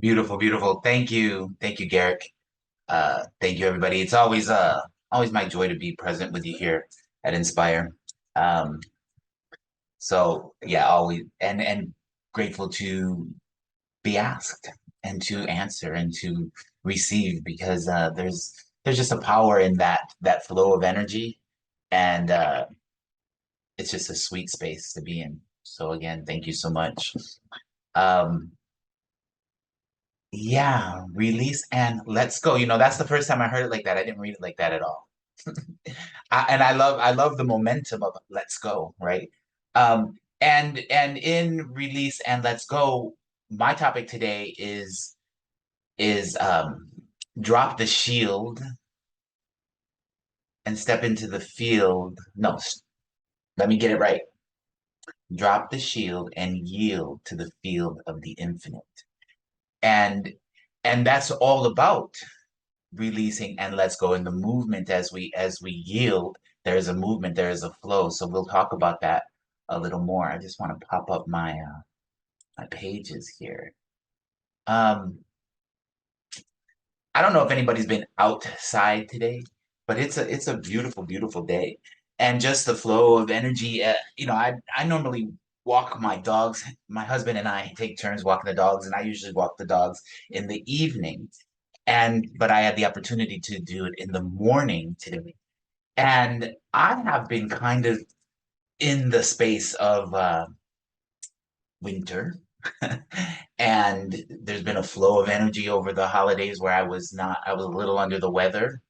Beautiful, beautiful. Thank you. Thank you, Garrick. Thank you, everybody. It's always my joy to be present with you here at Inspire. Um, so yeah, always and grateful to be asked and to answer and to receive because there's just a power in that flow of energy and it's just a sweet space to be in. So again, thank you so much. Um, Yeah, release and let's go. That's the first time I heard it like that. I didn't read it like that at all. And I love the momentum of let's go, right? And in release and let's go, my topic today is drop the shield and step into the field. No, let me get it right. Drop the shield and yield to the field of the infinite. And and that's all about releasing and let's go in the movement as we yield. There's a movement, there is a flow, so we'll talk about that a little more. I just want to pop up my pages here. um I don't know if anybody's been outside today, but it's a beautiful, beautiful day, and just the flow of energy. I normally walk my dogs. My husband and I take turns walking the dogs, and I usually walk the dogs in the evening, and but I had the opportunity to do it in the morning today. And I have been kind of in the space of winter. And there's been a flow of energy over the holidays where I was a little under the weather.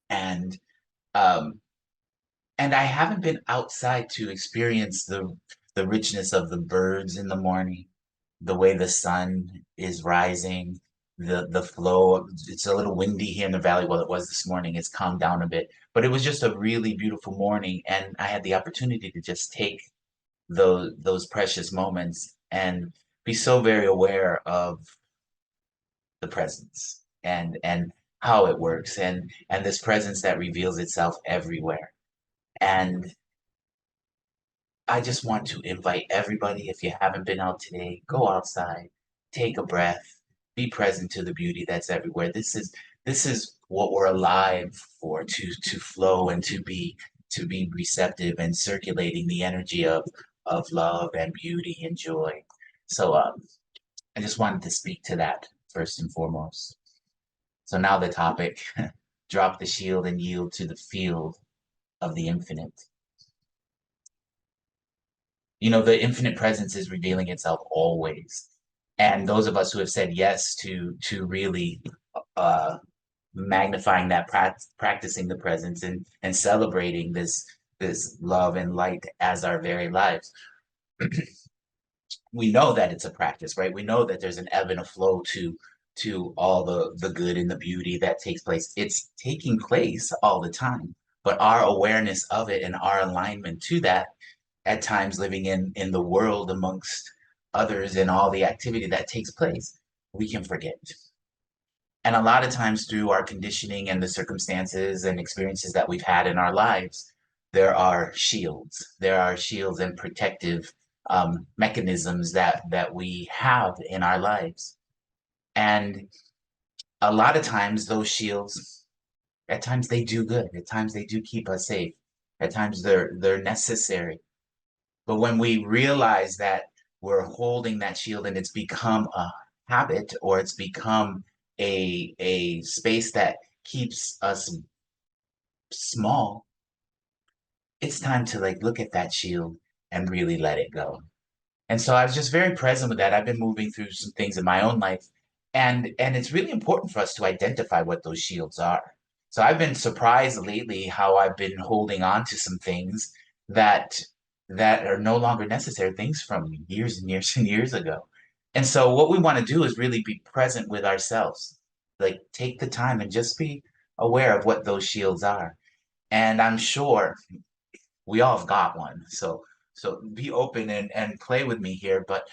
And um, and I haven't been outside to experience the richness of the birds in the morning, the way the sun is rising, the flow. It's a little windy here in the valley. Well, it was this morning. It's calmed down a bit, but it was just a really beautiful morning, and I had the opportunity to just take those precious moments and be so very aware of the presence and how it works and this presence that reveals itself everywhere. And I just want to invite everybody, if you haven't been out today, go outside, take a breath, be present to the beauty that's everywhere. This is what we're alive for, to flow and to be receptive and circulating the energy of love and beauty and joy. So I just wanted to speak to that first and foremost. So now the topic, drop the shield and yield to the field of the infinite. The infinite presence is revealing itself always. And those of us who have said yes to really uh, magnifying that, practicing the presence and celebrating this love and light as our very lives, we know that it's a practice, right? We know that there's an ebb and a flow to all the good and the beauty that takes place. It's taking place all the time, but our awareness of it and our alignment to that, at times living in the world amongst others and all the activity that takes place, we can forget. And a lot of times through our conditioning and the circumstances and experiences that we've had in our lives, there are shields. There are shields and protective mechanisms that we have in our lives. And a lot of times those shields, at times they do good. At times they do keep us safe. At times they're necessary. But when we realize that we're holding that shield and it's become a habit or it's become a space that keeps us small, it's time to like look at that shield and really let it go. And so I was just very present with that. I've been moving through some things in my own life, and it's really important for us to identify what those shields are. So I've been surprised lately how I've been holding on to some things that that are no longer necessary, things from years and years and years ago. And so what we want to do is really be present with ourselves. Like take the time and just be aware of what those shields are. And I'm sure we all have got one. So be open and play with me here. But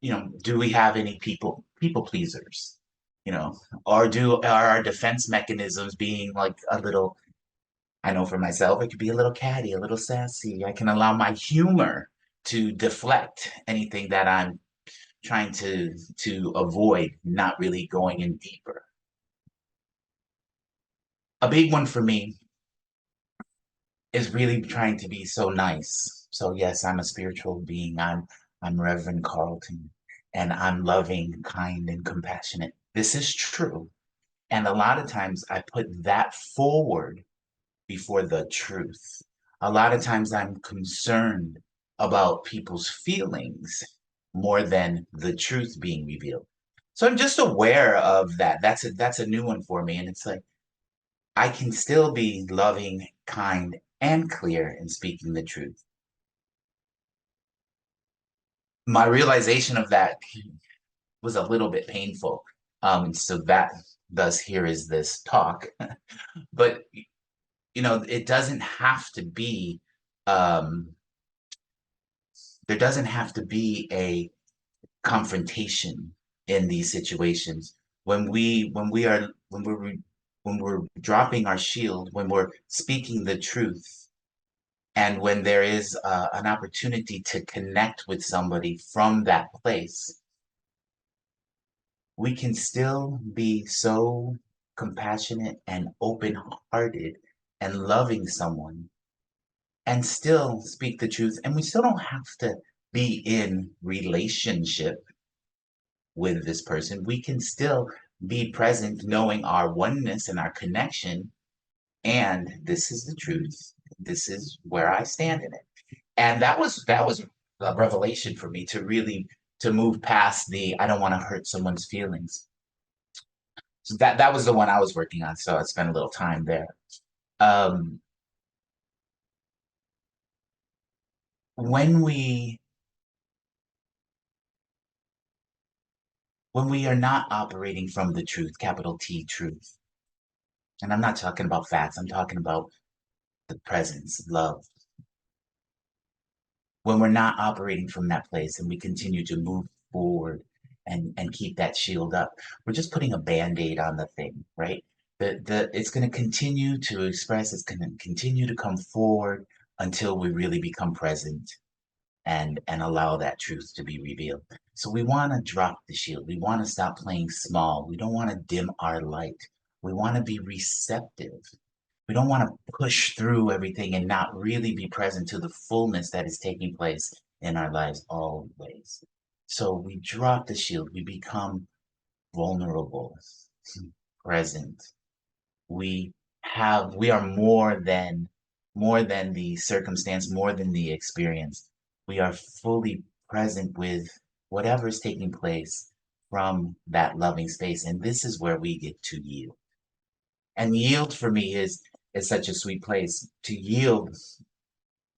do we have any people pleasers? You know, or are our defense mechanisms being like a little, I know for myself, it could be a little catty, a little sassy. I can allow my humor to deflect anything that I'm trying to avoid not really going in deeper. A big one for me is really trying to be so nice. So yes, I'm a spiritual being. I'm Reverend Carlton, and I'm loving, kind, and compassionate. This is true. And a lot of times I put that forward before the truth. A lot of times I'm concerned about people's feelings more than the truth being revealed. So I'm just aware of that. That's a new one for me. And it's like I can still be loving, kind, and clear in speaking the truth. My realization of that was a little bit painful. So that thus here is this talk. But it doesn't have to be um there doesn't have to be a confrontation in these situations. When we're dropping our shield, when we're speaking the truth, and when there is an opportunity to connect with somebody from that place, we can still be so compassionate and open-hearted and loving someone and still speak the truth. And we still don't have to be in relationship with this person. We can still be present, knowing our oneness and our connection. And this is the truth. This is where I stand in it. And that was a revelation for me to really to move past the I don't want to hurt someone's feelings. So that was the one I was working on. So I spent a little time there. Um, when we when we are not operating from the truth, capital T truth, and I'm not talking about facts, I'm talking about the presence, love. When we're not operating from that place and we continue to move forward and keep that shield up, we're just putting a band-aid on the thing, right? It's going to continue to express, it's going to continue to come forward until we really become present and allow that truth to be revealed. So we want to drop the shield. We want to stop playing small. We don't want to dim our light. We want to be receptive. We don't want to push through everything and not really be present to the fullness that is taking place in our lives always. So we drop the shield. We become vulnerable, present. We are more than the circumstance, more than the experience. We are fully present with whatever is taking place from that loving space. And this is where we get to yield. And yield for me is such a sweet place to yield.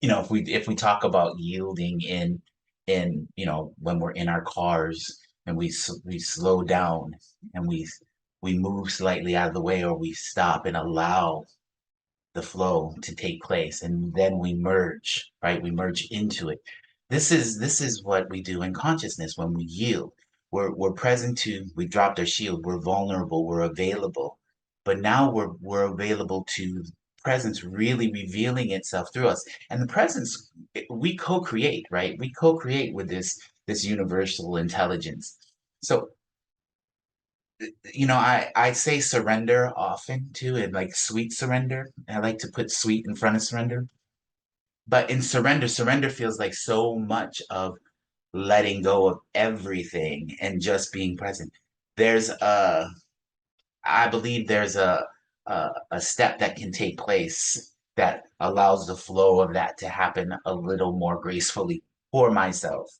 If we talk about yielding in when we're in our cars and we slow down and we move slightly out of the way, or we stop and allow the flow to take place, and then we merge, right? We merge into it. This is what we do in consciousness when we yield. We're present to, we dropped our shield, we're vulnerable, we're available. But now we're available to presence really revealing itself through us. And the presence, we co-create, right? We co-create with this universal intelligence. So I say surrender often too, and like sweet surrender. I like to put sweet in front of surrender. But in surrender feels like so much of letting go of everything and just being present. There's a, I believe there's a step that can take place that allows the flow of that to happen a little more gracefully for myself.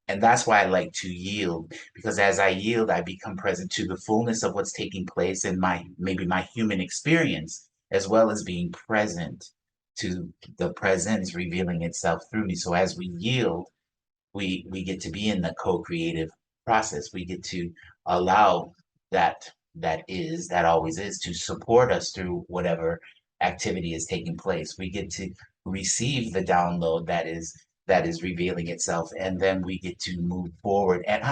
And that's why I like to yield, because as I yield, I become present to the fullness of what's taking place in maybe my human experience, as well as being present to the presence revealing itself through me. So as we yield, we get to be in the co-creative process. We get to allow that always is to support us through whatever activity is taking place. We get to receive the download that is revealing itself, and then we get to move forward and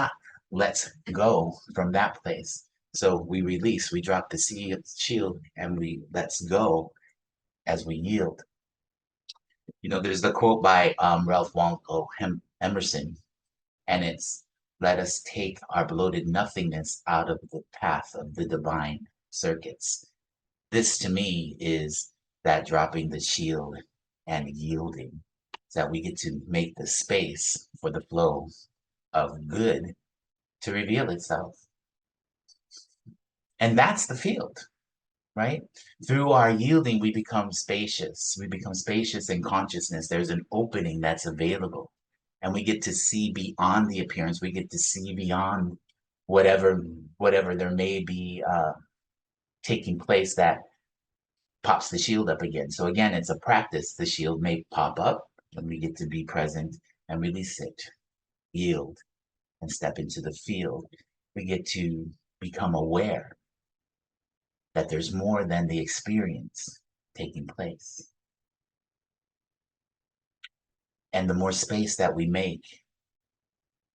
let's go from that place. So we release, we drop the shield, and we let's go as we yield. There's the quote by Ralph Waldo Emerson, and it's Let us take our bloated nothingness out of the path of the divine circuits. This to me is that dropping the shield and yielding, so that we get to make the space for the flow of good to reveal itself. And that's the field, right? Through our yielding, we become spacious. We become spacious in consciousness. There's an opening that's available. And we get to see beyond the appearance. We get to see beyond whatever there may be taking place that pops the shield up again. So again, it's a practice. The shield may pop up, and we get to be present and release it, yield, and step into the field. We get to become aware that there's more than the experience taking place. And the more space that we make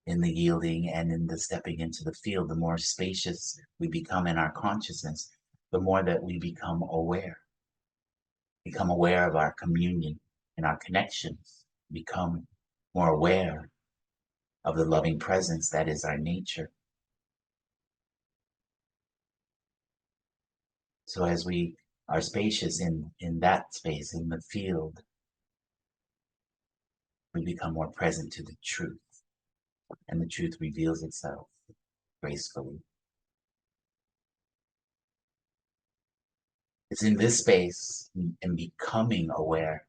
in the yielding and in the stepping into the field, the more spacious we become in our consciousness, the more that we become aware of our communion and our connections, become more aware of the loving presence that is our nature. So as we are spacious in that space, in the field, we become more present to the truth, and the truth reveals itself gracefully. It's in this space and becoming aware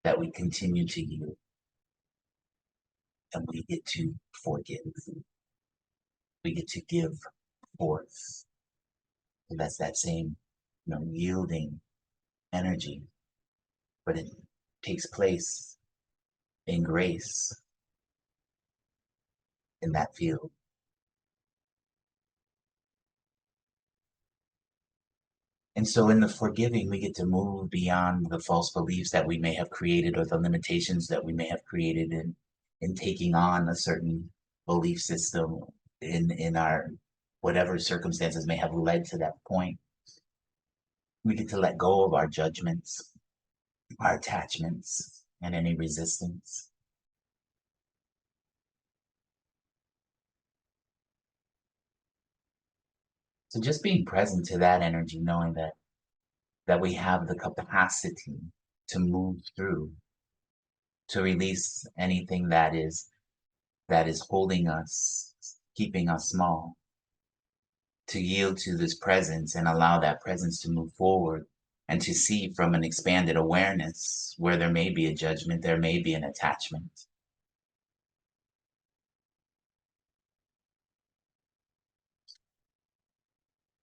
that we continue to yield, and we get to forgive. We get to give forth. So that's that same, yielding energy, but it takes place in grace in that field. And so in the forgiving, we get to move beyond the false beliefs that we may have created or the limitations that we may have created in taking on a certain belief system in our whatever circumstances may have led to that point. We get to let go of our judgments, our attachments, and any resistance. So just being present to that energy, knowing that we have the capacity to move through, to release anything that is holding us, keeping us small, to yield to this presence and allow that presence to move forward, and to see from an expanded awareness where there may be a judgment, there may be an attachment.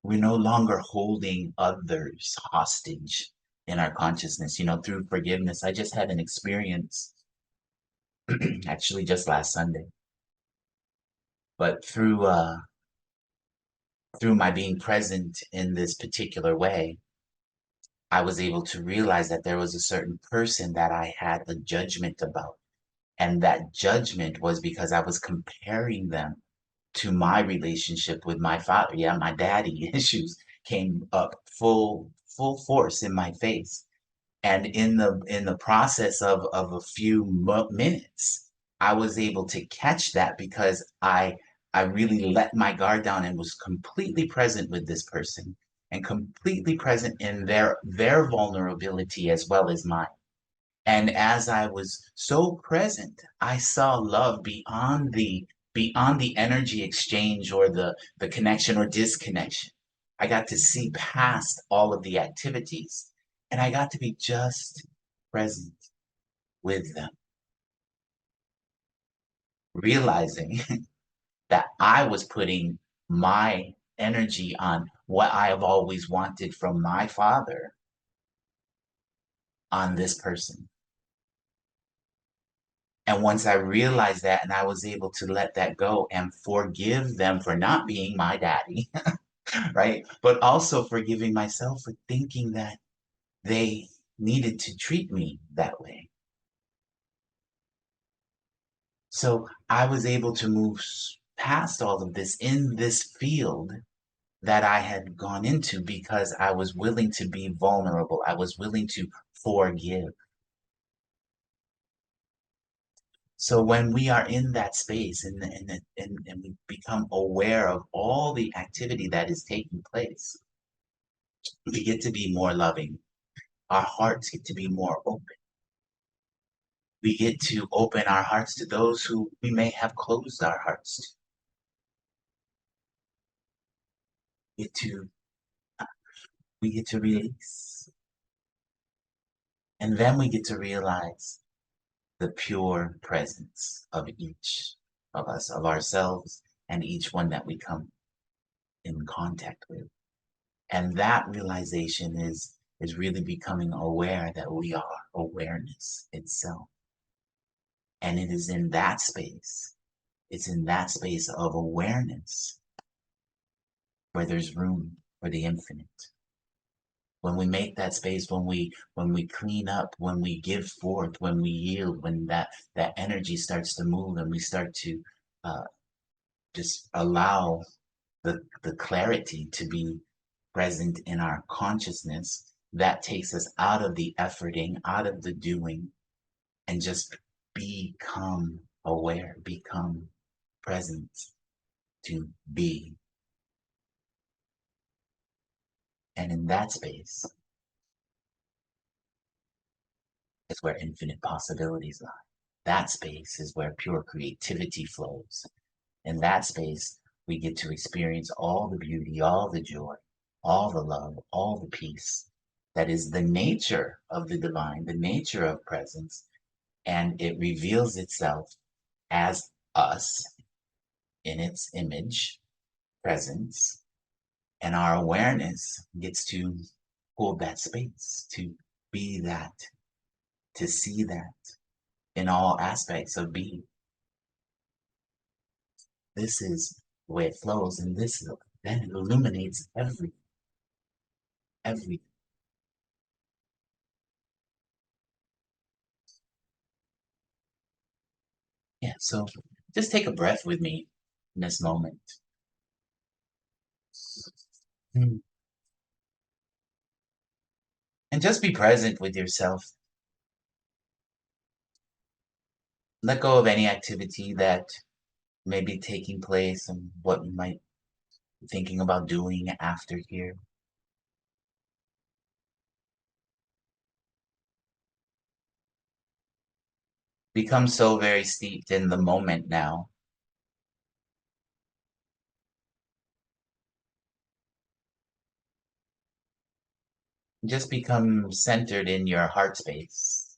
We're no longer holding others hostage in our consciousness, through forgiveness. I just had an experience actually just last Sunday, but through my being present in this particular way, I was able to realize that there was a certain person that I had a judgment about. And that judgment was because I was comparing them to my relationship with my father. Yeah, my daddy issues came up full force in my face. And in the process of a few minutes, I was able to catch that because I really let my guard down and was completely present with this person and completely present in their vulnerability as well as mine. And as I was so present, I saw love beyond the energy exchange or the connection or disconnection. I got to see past all of the activities, and I got to be just present with them, realizing that I was putting my energy on what I have always wanted from my father on this person. And once I realized that and I was able to let that go and forgive them for not being my daddy, right? But also forgiving myself for thinking that they needed to treat me that way. So I was able to move past all of this in this field that I had gone into because I was willing to be vulnerable. I was willing to forgive. So when we are in that space and we become aware of all the activity that is taking place, we get to be more loving. Our hearts get to be more open. We get to open our hearts to those who we may have closed our hearts to. Get to we get to release. And then we get to realize the pure presence of each of us, of ourselves, and each one that we come in contact with. And that realization is really becoming aware that we are awareness itself. And it is in that space, it's in that space of awareness where there's room for the infinite. When we make that space, when we clean up, when we give forth, when we yield, when that energy starts to move and we start to uh, just allow the clarity to be present in our consciousness, that takes us out of the efforting, out of the doing, and just become aware, become present to be. And in that space is where infinite possibilities lie. That space is where pure creativity flows. In that space, we get to experience all the beauty, all the joy, all the love, all the peace. That is the nature of the divine, the nature of presence, and it reveals itself as us in its image, presence, and our awareness gets to hold that space, to be that, to see that in all aspects of being. This is the way it flows, and this then it illuminates every. Yeah, so just take a breath with me in this moment. Mm. And just be present with yourself. Let go of any activity that may be taking place and what you might be thinking about doing after here. Become so very steeped in the moment now. Just become centered in your heart space.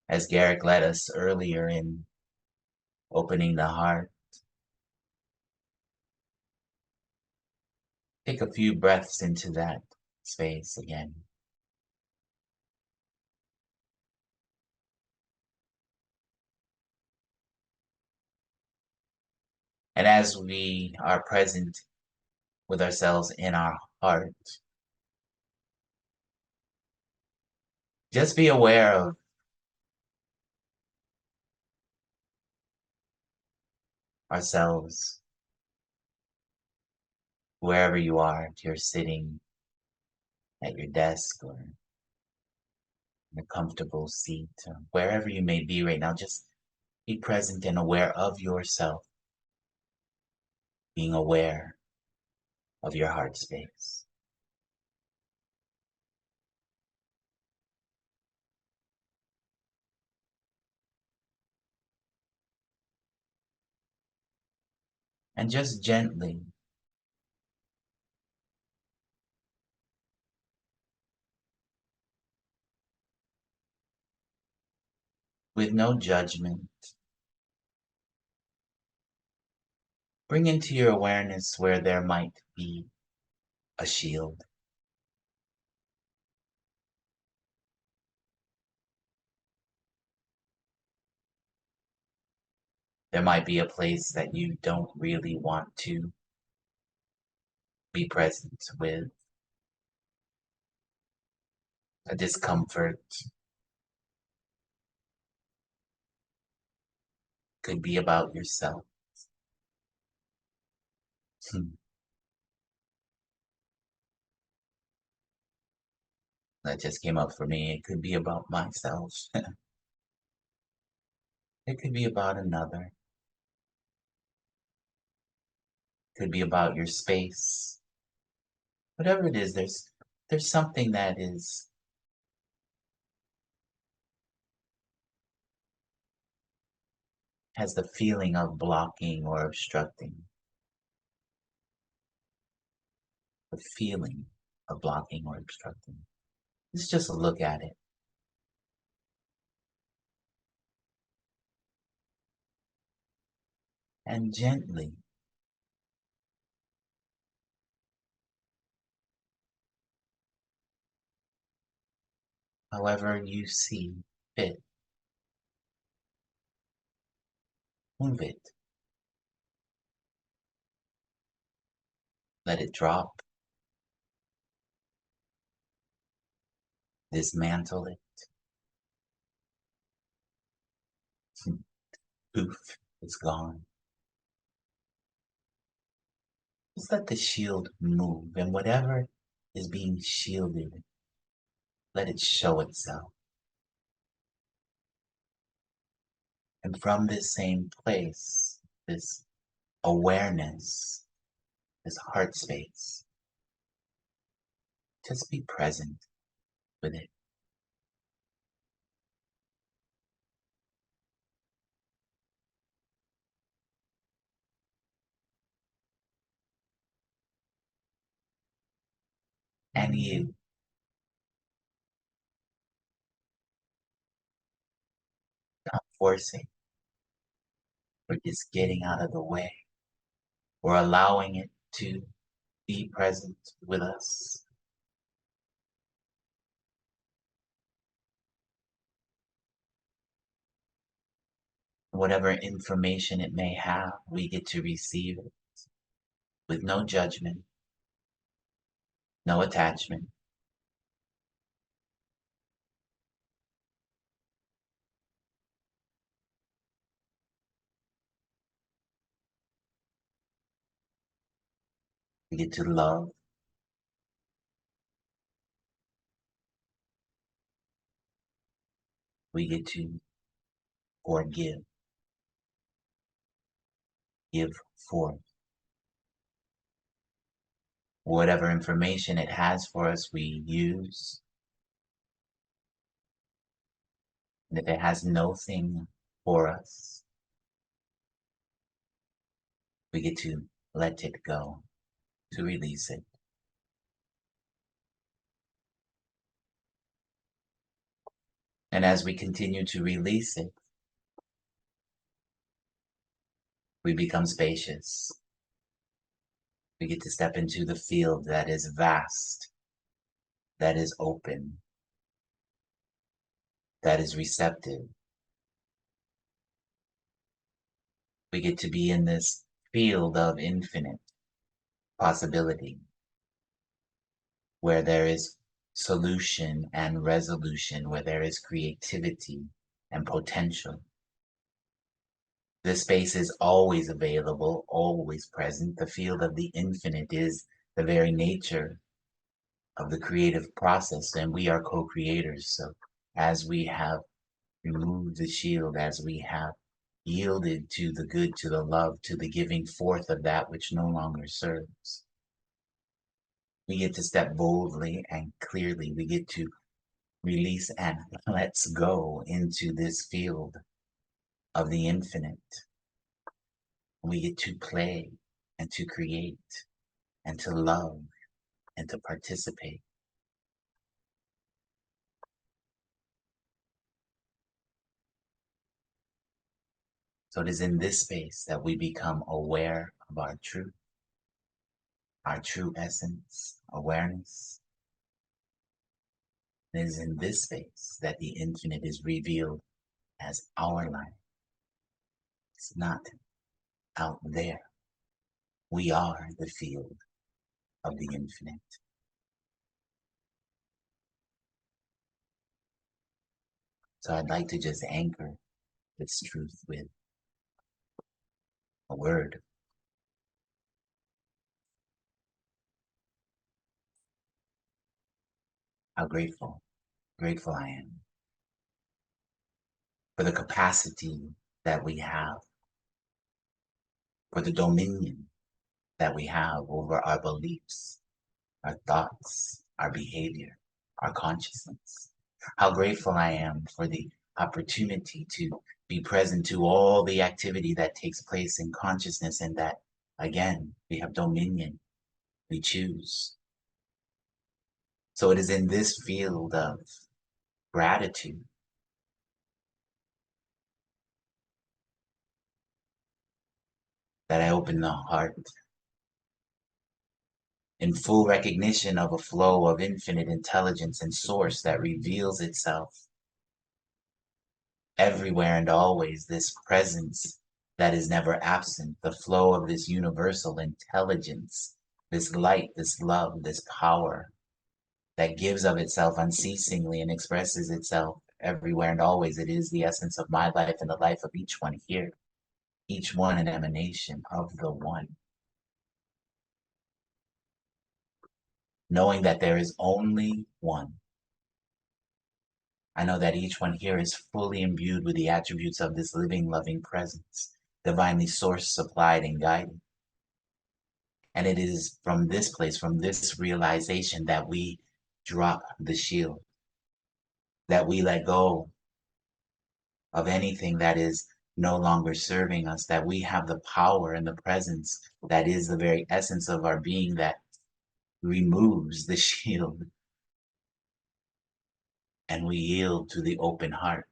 As Garrick led us earlier in opening the heart, take a few breaths into that space again. And as we are present with ourselves in our heart, just be aware of ourselves wherever you are, if you're sitting at your desk or in a comfortable seat, or wherever you may be right now, just be present and aware of yourself, being aware of your heart space. And just gently, with no judgment, bring into your awareness where there might be a shield. There might be a place that you don't really want to be present with, a discomfort, could be about yourself. Hmm. that just came up for me. It could be about myself. It could be about another. It could be about your space. Whatever it is, there's something that has the feeling of blocking or obstructing. The feeling of blocking or obstructing. Let's just look at it. And gently, however you see fit, move it. Let it drop. Dismantle it. Poof, it's gone. Just let the shield move, and whatever is being shielded, let it show itself. And from this same place, this awareness, this heart space, just be present with it. And you, not forcing, or just getting out of the way, or allowing it to be present with us. Whatever information it may have, we get to receive it with no judgment, no attachment. We get to love. We get to forgive, give forth. Whatever information it has for us, we use. And if it has no thing for us, we get to let it go, to release it. And as we continue to release it, we become spacious. We get to step into the field that is vast, that is open, that is receptive. We get to be in this field of infinite possibility, where there is solution and resolution, where there is creativity and potential. This space is always available, always present. The field of the infinite is the very nature of the creative process, and we are co-creators. So as we have removed the shield, as we have yielded to the good, to the love, to the giving forth of that which no longer serves, we get to step boldly and clearly. We get to release and let's go into this field of the infinite. We get to play and to create and to love and to participate. So it is in this space that we become aware of our true essence, awareness. It is in this space that the infinite is revealed as our life. It's not out there. We are the field of the infinite. So I'd like to just anchor this truth with a word. How grateful I am for the capacity that we have, for the dominion that we have over our beliefs, our thoughts, our behavior, our consciousness. How grateful I am for the opportunity to be present to all the activity that takes place in consciousness, and that, again, we have dominion, we choose. So it is in this field of gratitude that I open the heart in full recognition of a flow of infinite intelligence and source that reveals itself everywhere and always, this presence that is never absent, the flow of this universal intelligence, this light, this love, this power that gives of itself unceasingly and expresses itself everywhere and always. It is the essence of my life and the life of each one here, each one an emanation of the one. Knowing that there is only one. I know that each one here is fully imbued with the attributes of this living, loving presence, divinely sourced, supplied, and guided. And it is from this place, from this realization, that we drop the shield, that we let go of anything that is no longer serving us, that we have the power and the presence that is the very essence of our being, that removes the shield, and we yield to the open heart,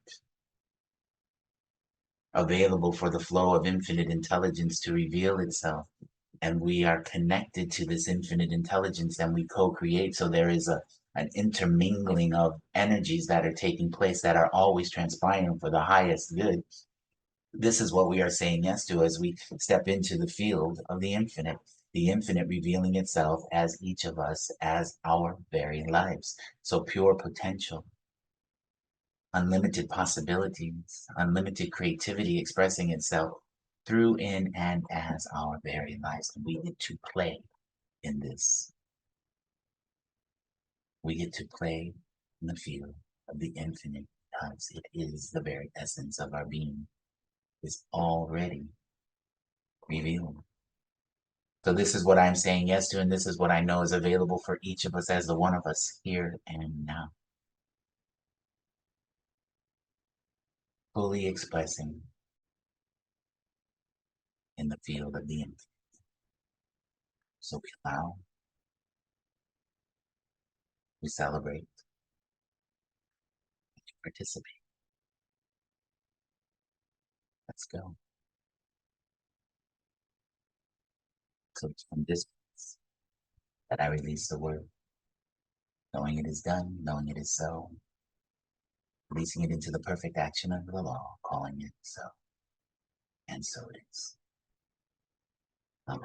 available for the flow of infinite intelligence to reveal itself. And we are connected to this infinite intelligence, and we co-create. So there is an intermingling of energies that are taking place, that are always transpiring for the highest good. This is what we are saying yes to as we step into the field of the infinite revealing itself as each of us, as our very lives. So pure potential, unlimited possibilities, unlimited creativity expressing itself through, in, and as our very lives. And we get to play in this. We get to play in the field of the infinite, because it is the very essence of our being, is already revealed. So this is what I'm saying yes to, and this is what I know is available for each of us as the one of us here and now. Fully expressing in the field of the infinite. So we allow, we celebrate, we participate. Let's go. So it's from this place that I release the word, knowing it is done, knowing it is so, releasing it into the perfect action of the law, calling it so. And so it is. Amen.